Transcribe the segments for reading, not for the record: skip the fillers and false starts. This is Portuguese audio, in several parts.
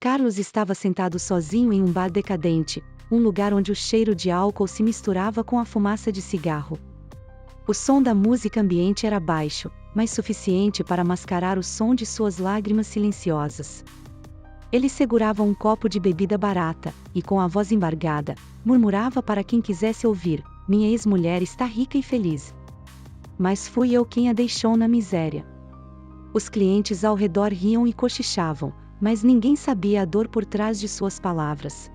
Carlos estava sentado sozinho em um bar decadente, um lugar onde o cheiro de álcool se misturava com a fumaça de cigarro. O som da música ambiente era baixo, mas suficiente para mascarar o som de suas lágrimas silenciosas. Ele segurava um copo de bebida barata, e com a voz embargada, murmurava para quem quisesse ouvir: minha ex-mulher está rica e feliz. Mas fui eu quem a deixou na miséria. Os clientes ao redor riam e cochichavam, mas ninguém sabia a dor por trás de suas palavras.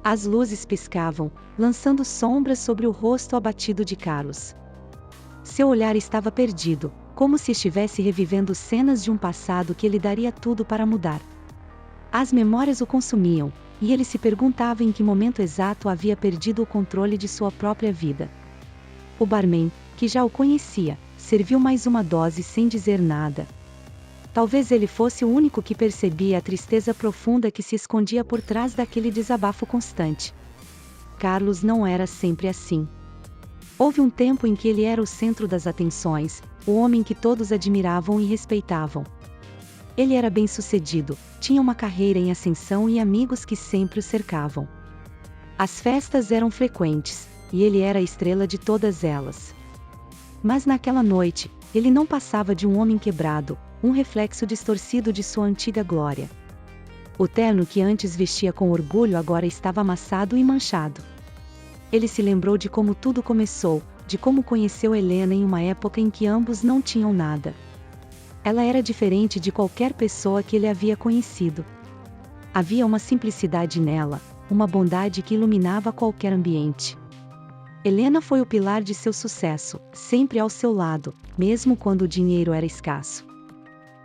As luzes piscavam, lançando sombras sobre o rosto abatido de Carlos. Seu olhar estava perdido, como se estivesse revivendo cenas de um passado que ele daria tudo para mudar. As memórias o consumiam, e ele se perguntava em que momento exato havia perdido o controle de sua própria vida. O barman, que já o conhecia, serviu mais uma dose sem dizer nada. Talvez ele fosse o único que percebia a tristeza profunda que se escondia por trás daquele desabafo constante. Carlos não era sempre assim. Houve um tempo em que ele era o centro das atenções, o homem que todos admiravam e respeitavam. Ele era bem-sucedido, tinha uma carreira em ascensão e amigos que sempre o cercavam. As festas eram frequentes, e ele era a estrela de todas elas. Mas naquela noite, ele não passava de um homem quebrado, um reflexo distorcido de sua antiga glória. O terno que antes vestia com orgulho agora estava amassado e manchado. Ele se lembrou de como tudo começou, de como conheceu Helena em uma época em que ambos não tinham nada. Ela era diferente de qualquer pessoa que ele havia conhecido. Havia uma simplicidade nela, uma bondade que iluminava qualquer ambiente. Helena foi o pilar de seu sucesso, sempre ao seu lado, mesmo quando o dinheiro era escasso.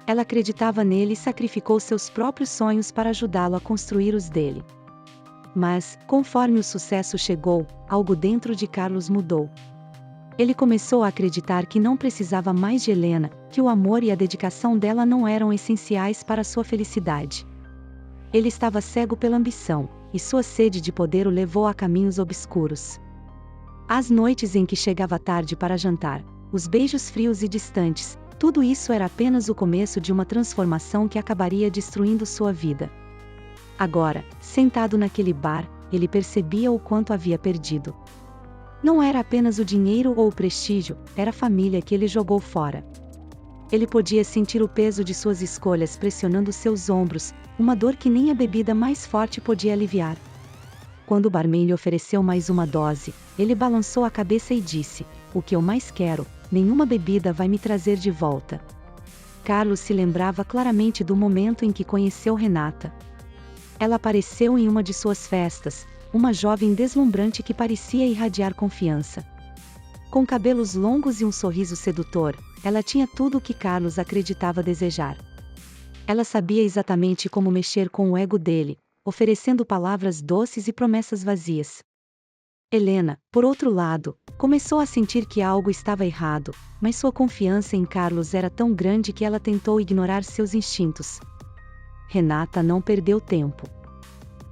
Ela acreditava nele e sacrificou seus próprios sonhos para ajudá-lo a construir os dele. Mas, conforme o sucesso chegou, algo dentro de Carlos mudou. Ele começou a acreditar que não precisava mais de Helena, que o amor e a dedicação dela não eram essenciais para sua felicidade. Ele estava cego pela ambição, e sua sede de poder o levou a caminhos obscuros. As noites em que chegava tarde para jantar, os beijos frios e distantes, tudo isso era apenas o começo de uma transformação que acabaria destruindo sua vida. Agora, sentado naquele bar, ele percebia o quanto havia perdido. Não era apenas o dinheiro ou o prestígio, era a família que ele jogou fora. Ele podia sentir o peso de suas escolhas pressionando seus ombros, uma dor que nem a bebida mais forte podia aliviar. Quando o barman lhe ofereceu mais uma dose, ele balançou a cabeça e disse: o que eu mais quero, nenhuma bebida vai me trazer de volta. Carlos se lembrava claramente do momento em que conheceu Renata. Ela apareceu em uma de suas festas, uma jovem deslumbrante que parecia irradiar confiança. Com cabelos longos e um sorriso sedutor, ela tinha tudo o que Carlos acreditava desejar. Ela sabia exatamente como mexer com o ego dele, oferecendo palavras doces e promessas vazias. Helena, por outro lado, começou a sentir que algo estava errado, mas sua confiança em Carlos era tão grande que ela tentou ignorar seus instintos. Renata não perdeu tempo.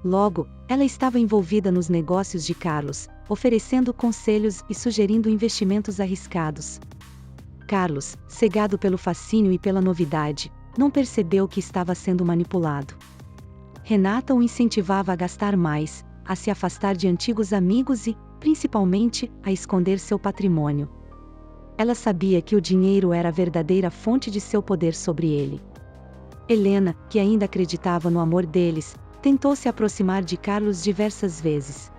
Logo, ela estava envolvida nos negócios de Carlos, oferecendo conselhos e sugerindo investimentos arriscados. Carlos, cegado pelo fascínio e pela novidade, não percebeu que estava sendo manipulado. Renata o incentivava a gastar mais, a se afastar de antigos amigos e, principalmente, a esconder seu patrimônio. Ela sabia que o dinheiro era a verdadeira fonte de seu poder sobre ele. Helena, que ainda acreditava no amor deles, tentou se aproximar de Carlos diversas vezes.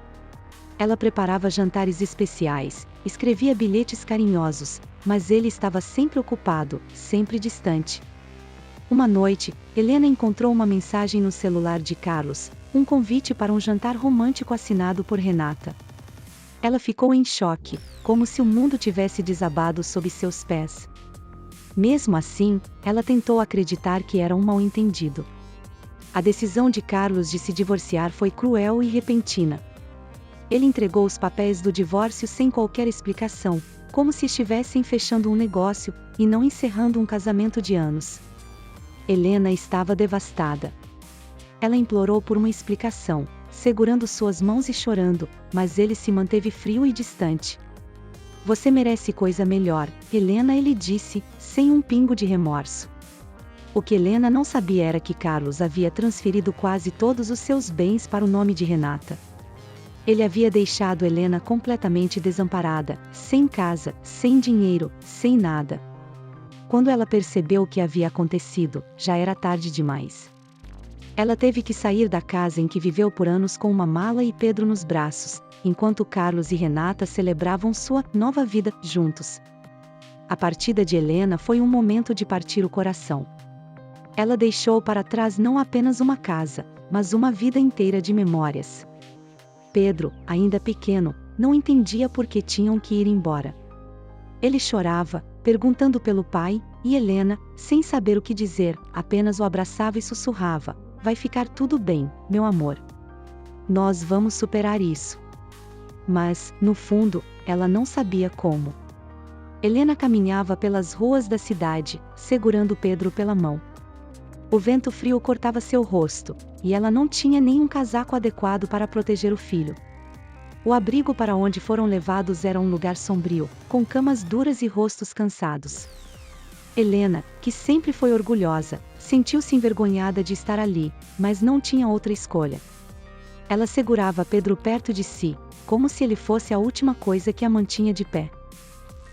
Ela preparava jantares especiais, escrevia bilhetes carinhosos, mas ele estava sempre ocupado, sempre distante. Uma noite, Helena encontrou uma mensagem no celular de Carlos, um convite para um jantar romântico assinado por Renata. Ela ficou em choque, como se o mundo tivesse desabado sob seus pés. Mesmo assim, ela tentou acreditar que era um mal-entendido. A decisão de Carlos de se divorciar foi cruel e repentina. Ele entregou os papéis do divórcio sem qualquer explicação, como se estivessem fechando um negócio, e não encerrando um casamento de anos. Helena estava devastada. Ela implorou por uma explicação, segurando suas mãos e chorando, mas ele se manteve frio e distante. Você merece coisa melhor, Helena, ele disse, sem um pingo de remorso. O que Helena não sabia era que Carlos havia transferido quase todos os seus bens para o nome de Renata. Ele havia deixado Helena completamente desamparada, sem casa, sem dinheiro, sem nada. Quando ela percebeu o que havia acontecido, já era tarde demais. Ela teve que sair da casa em que viveu por anos com uma mala e Pedro nos braços, enquanto Carlos e Renata celebravam sua nova vida juntos. A partida de Helena foi um momento de partir o coração. Ela deixou para trás não apenas uma casa, mas uma vida inteira de memórias. Pedro, ainda pequeno, não entendia por que tinham que ir embora. Ele chorava, perguntando pelo pai, e Helena, sem saber o que dizer, apenas o abraçava e sussurrava: "Vai ficar tudo bem, meu amor. Nós vamos superar isso." Mas, no fundo, ela não sabia como. Helena caminhava pelas ruas da cidade, segurando Pedro pela mão. O vento frio cortava seu rosto, e ela não tinha nenhum casaco adequado para proteger o filho. O abrigo para onde foram levados era um lugar sombrio, com camas duras e rostos cansados. Helena, que sempre foi orgulhosa, sentiu-se envergonhada de estar ali, mas não tinha outra escolha. Ela segurava Pedro perto de si, como se ele fosse a última coisa que a mantinha de pé.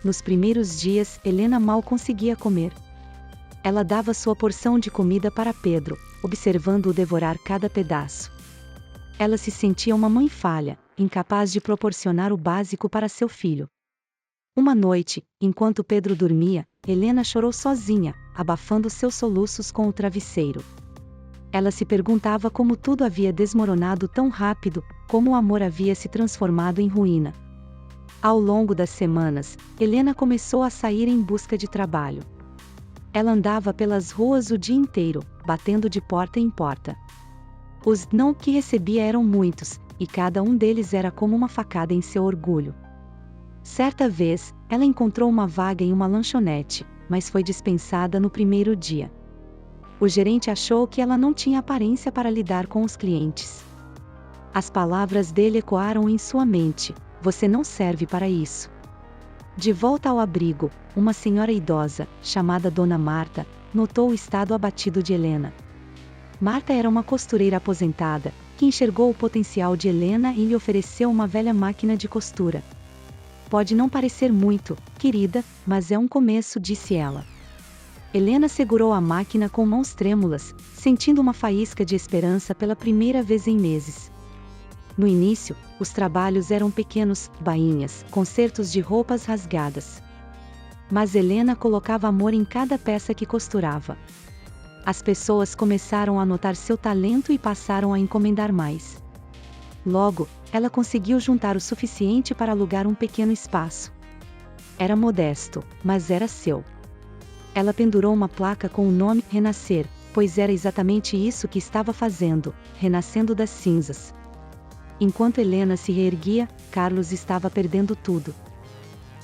Nos primeiros dias, Helena mal conseguia comer. Ela dava sua porção de comida para Pedro, observando-o devorar cada pedaço. Ela se sentia uma mãe falha, incapaz de proporcionar o básico para seu filho. Uma noite, enquanto Pedro dormia, Helena chorou sozinha, abafando seus soluços com o travesseiro. Ela se perguntava como tudo havia desmoronado tão rápido, como o amor havia se transformado em ruína. Ao longo das semanas, Helena começou a sair em busca de trabalho. Ela andava pelas ruas o dia inteiro, batendo de porta em porta. Os não que recebia eram muitos, e cada um deles era como uma facada em seu orgulho. Certa vez, ela encontrou uma vaga em uma lanchonete, mas foi dispensada no primeiro dia. O gerente achou que ela não tinha aparência para lidar com os clientes. As palavras dele ecoaram em sua mente: "Você não serve para isso." De volta ao abrigo, uma senhora idosa, chamada Dona Marta, notou o estado abatido de Helena. Marta era uma costureira aposentada, que enxergou o potencial de Helena e lhe ofereceu uma velha máquina de costura. "Pode não parecer muito, querida, mas é um começo", disse ela. Helena segurou a máquina com mãos trêmulas, sentindo uma faísca de esperança pela primeira vez em meses. No início, os trabalhos eram pequenos, bainhas, consertos de roupas rasgadas. Mas Helena colocava amor em cada peça que costurava. As pessoas começaram a notar seu talento e passaram a encomendar mais. Logo, ela conseguiu juntar o suficiente para alugar um pequeno espaço. Era modesto, mas era seu. Ela pendurou uma placa com o nome Renascer, pois era exatamente isso que estava fazendo, renascendo das cinzas. Enquanto Helena se reerguia, Carlos estava perdendo tudo.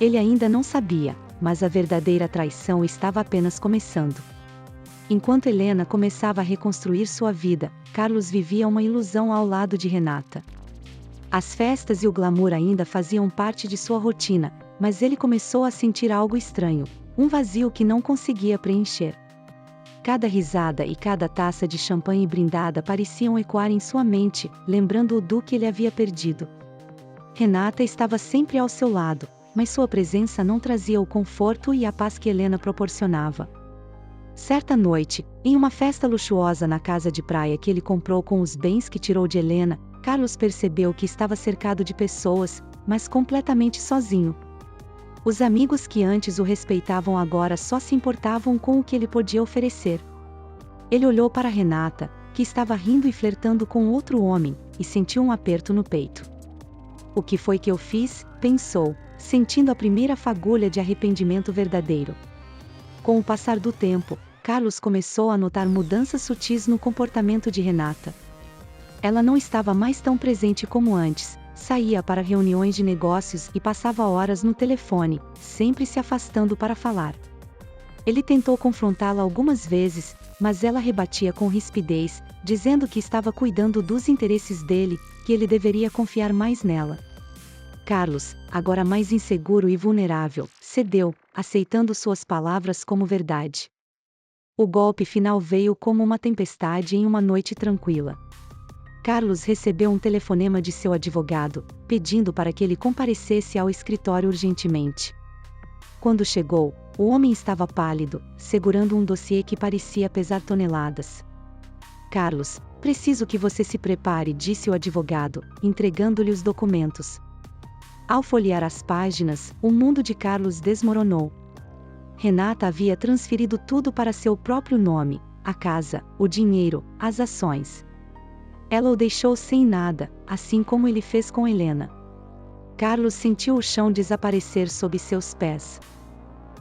Ele ainda não sabia, mas a verdadeira traição estava apenas começando. Enquanto Helena começava a reconstruir sua vida, Carlos vivia uma ilusão ao lado de Renata. As festas e o glamour ainda faziam parte de sua rotina, mas ele começou a sentir algo estranho, um vazio que não conseguia preencher. Cada risada e cada taça de champanhe brindada pareciam ecoar em sua mente, lembrando-o do que ele havia perdido. Renata estava sempre ao seu lado, mas sua presença não trazia o conforto e a paz que Helena proporcionava. Certa noite, em uma festa luxuosa na casa de praia que ele comprou com os bens que tirou de Helena, Carlos percebeu que estava cercado de pessoas, mas completamente sozinho. Os amigos que antes o respeitavam agora só se importavam com o que ele podia oferecer. Ele olhou para Renata, que estava rindo e flertando com outro homem, e sentiu um aperto no peito. "O que foi que eu fiz?", pensou, sentindo a primeira fagulha de arrependimento verdadeiro. Com o passar do tempo, Carlos começou a notar mudanças sutis no comportamento de Renata. Ela não estava mais tão presente como antes, saía para reuniões de negócios e passava horas no telefone, sempre se afastando para falar. Ele tentou confrontá-la algumas vezes, mas ela rebatia com rispidez, dizendo que estava cuidando dos interesses dele, que ele deveria confiar mais nela. Carlos, agora mais inseguro e vulnerável, cedeu, aceitando suas palavras como verdade. O golpe final veio como uma tempestade em uma noite tranquila. Carlos recebeu um telefonema de seu advogado, pedindo para que ele comparecesse ao escritório urgentemente. Quando chegou, o homem estava pálido, segurando um dossiê que parecia pesar toneladas. Carlos, preciso que você se prepare, disse o advogado, entregando-lhe os documentos. Ao folhear as páginas, o mundo de Carlos desmoronou. Renata havia transferido tudo para seu próprio nome: a casa, o dinheiro, as ações. Ela o deixou sem nada, assim como ele fez com Helena. Carlos sentiu o chão desaparecer sob seus pés.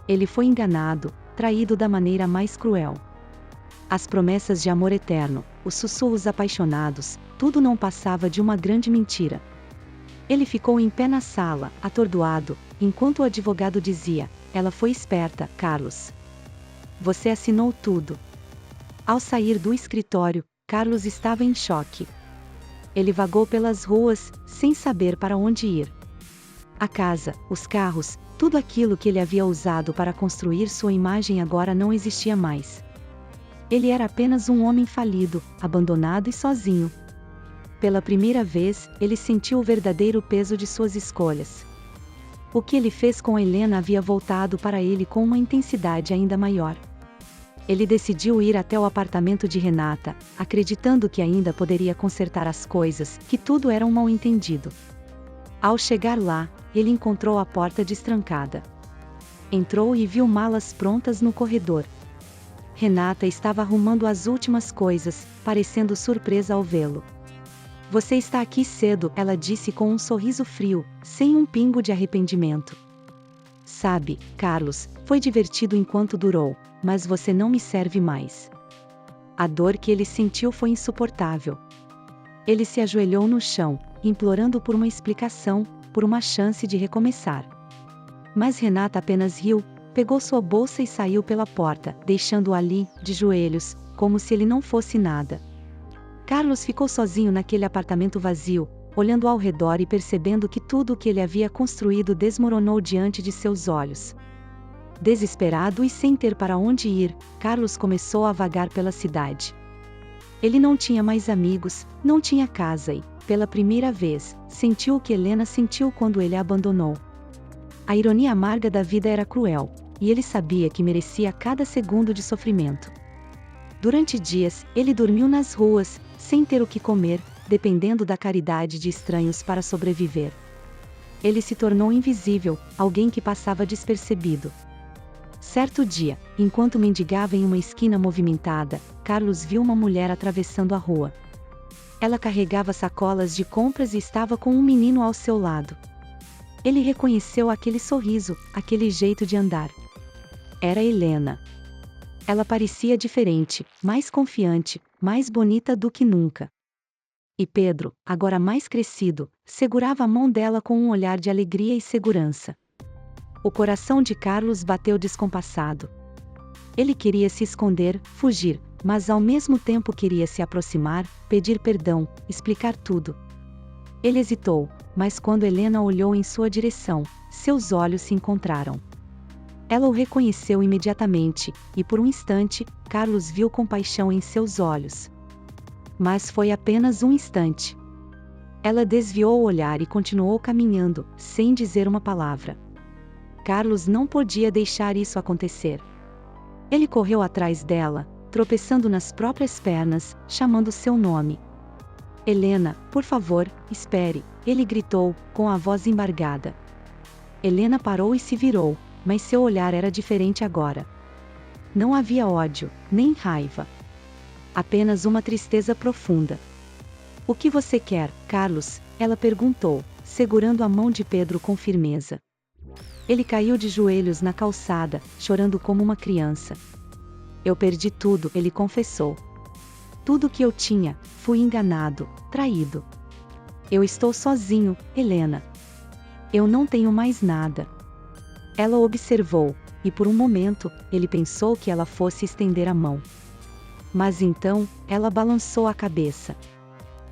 Ele foi enganado, traído da maneira mais cruel. As promessas de amor eterno, os sussurros apaixonados, tudo não passava de uma grande mentira. Ele ficou em pé na sala, atordoado, enquanto o advogado dizia: "Ela foi esperta, Carlos. Você assinou tudo." Ao sair do escritório, Carlos estava em choque. Ele vagou pelas ruas, sem saber para onde ir. A casa, os carros, tudo aquilo que ele havia usado para construir sua imagem agora não existia mais. Ele era apenas um homem falido, abandonado e sozinho. Pela primeira vez, ele sentiu o verdadeiro peso de suas escolhas. O que ele fez com Helena havia voltado para ele com uma intensidade ainda maior. Ele decidiu ir até o apartamento de Renata, acreditando que ainda poderia consertar as coisas, que tudo era um mal-entendido. Ao chegar lá, ele encontrou a porta destrancada. Entrou e viu malas prontas no corredor. Renata estava arrumando as últimas coisas, parecendo surpresa ao vê-lo. "Você está aqui cedo", ela disse com um sorriso frio, sem um pingo de arrependimento. "Sabe, Carlos, foi divertido enquanto durou, mas você não me serve mais." A dor que ele sentiu foi insuportável. Ele se ajoelhou no chão, implorando por uma explicação, por uma chance de recomeçar. Mas Renata apenas riu, pegou sua bolsa e saiu pela porta, deixando-o ali, de joelhos, como se ele não fosse nada. Carlos ficou sozinho naquele apartamento vazio, olhando ao redor e percebendo que tudo o que ele havia construído desmoronou diante de seus olhos. Desesperado e sem ter para onde ir, Carlos começou a vagar pela cidade. Ele não tinha mais amigos, não tinha casa e, pela primeira vez, sentiu o que Helena sentiu quando ele a abandonou. A ironia amarga da vida era cruel, e ele sabia que merecia cada segundo de sofrimento. Durante dias, ele dormiu nas ruas, sem ter o que comer, dependendo da caridade de estranhos para sobreviver. Ele se tornou invisível, alguém que passava despercebido. Certo dia, enquanto mendigava em uma esquina movimentada, Carlos viu uma mulher atravessando a rua. Ela carregava sacolas de compras e estava com um menino ao seu lado. Ele reconheceu aquele sorriso, aquele jeito de andar. Era Helena. Ela parecia diferente, mais confiante, mais bonita do que nunca. E Pedro, agora mais crescido, segurava a mão dela com um olhar de alegria e segurança. O coração de Carlos bateu descompassado. Ele queria se esconder, fugir, mas ao mesmo tempo queria se aproximar, pedir perdão, explicar tudo. Ele hesitou, mas quando Helena olhou em sua direção, seus olhos se encontraram. Ela o reconheceu imediatamente, e por um instante, Carlos viu compaixão em seus olhos. Mas foi apenas um instante. Ela desviou o olhar e continuou caminhando, sem dizer uma palavra. Carlos não podia deixar isso acontecer. Ele correu atrás dela, tropeçando nas próprias pernas, chamando seu nome. "Helena, por favor, espere", ele gritou, com a voz embargada. Helena parou e se virou, mas seu olhar era diferente agora. Não havia ódio, nem raiva. Apenas uma tristeza profunda. "O que você quer, Carlos?", ela perguntou, segurando a mão de Pedro com firmeza. Ele caiu de joelhos na calçada, chorando como uma criança. "Eu perdi tudo", ele confessou. "Tudo que eu tinha, fui enganado, traído. Eu estou sozinho, Helena. Eu não tenho mais nada." Ela o observou, e por um momento, ele pensou que ela fosse estender a mão. Mas então, ela balançou a cabeça.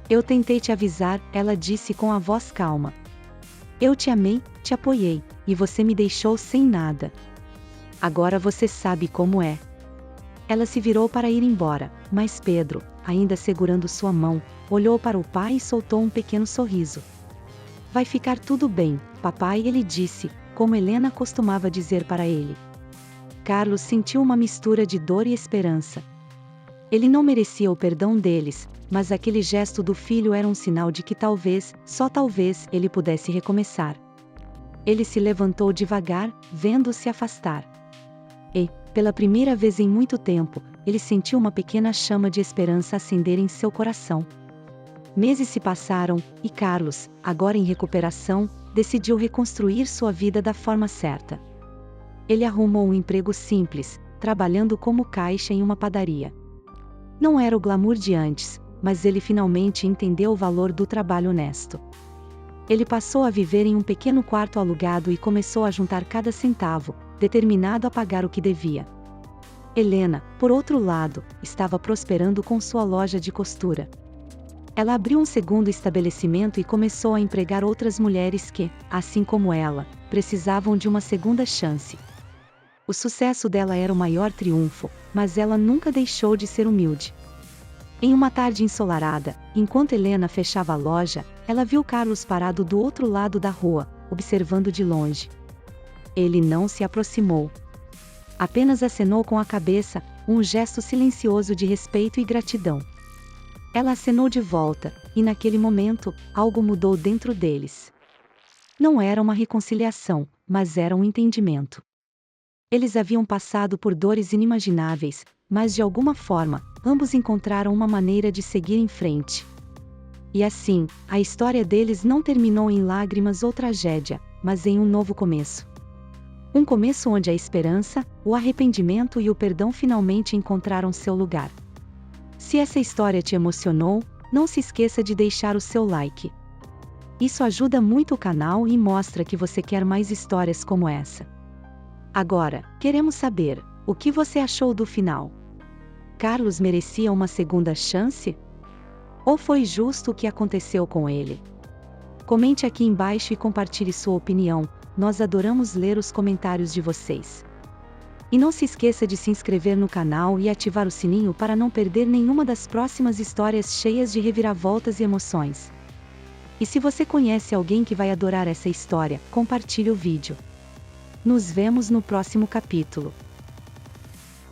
"Eu tentei te avisar", ela disse com a voz calma. "Eu te amei, te apoiei, e você me deixou sem nada. Agora você sabe como é." Ela se virou para ir embora, mas Pedro, ainda segurando sua mão, olhou para o pai e soltou um pequeno sorriso. Vai ficar tudo bem, papai, ele disse, como Helena costumava dizer para ele. Carlos sentiu uma mistura de dor e esperança. Ele não merecia o perdão deles, mas aquele gesto do filho era um sinal de que talvez, só talvez, ele pudesse recomeçar. Ele se levantou devagar, vendo-se afastar. E, pela primeira vez em muito tempo, ele sentiu uma pequena chama de esperança acender em seu coração. Meses se passaram, e Carlos, agora em recuperação, decidiu reconstruir sua vida da forma certa. Ele arrumou um emprego simples, trabalhando como caixa em uma padaria. Não era o glamour de antes, mas ele finalmente entendeu o valor do trabalho honesto. Ele passou a viver em um pequeno quarto alugado e começou a juntar cada centavo, determinado a pagar o que devia. Helena, por outro lado, estava prosperando com sua loja de costura. Ela abriu um segundo estabelecimento e começou a empregar outras mulheres que, assim como ela, precisavam de uma segunda chance. O sucesso dela era o maior triunfo, mas ela nunca deixou de ser humilde. Em uma tarde ensolarada, enquanto Helena fechava a loja, ela viu Carlos parado do outro lado da rua, observando de longe. Ele não se aproximou. Apenas acenou com a cabeça, um gesto silencioso de respeito e gratidão. Ela acenou de volta, e naquele momento, algo mudou dentro deles. Não era uma reconciliação, mas era um entendimento. Eles haviam passado por dores inimagináveis, mas de alguma forma, ambos encontraram uma maneira de seguir em frente. E assim, a história deles não terminou em lágrimas ou tragédia, mas em um novo começo. Um começo onde a esperança, o arrependimento e o perdão finalmente encontraram seu lugar. Se essa história te emocionou, não se esqueça de deixar o seu like. Isso ajuda muito o canal e mostra que você quer mais histórias como essa. Agora, queremos saber, o que você achou do final? Carlos merecia uma segunda chance? Ou foi justo o que aconteceu com ele? Comente aqui embaixo e compartilhe sua opinião, nós adoramos ler os comentários de vocês. E não se esqueça de se inscrever no canal e ativar o sininho para não perder nenhuma das próximas histórias cheias de reviravoltas e emoções. E se você conhece alguém que vai adorar essa história, compartilhe o vídeo. Nos vemos no próximo capítulo.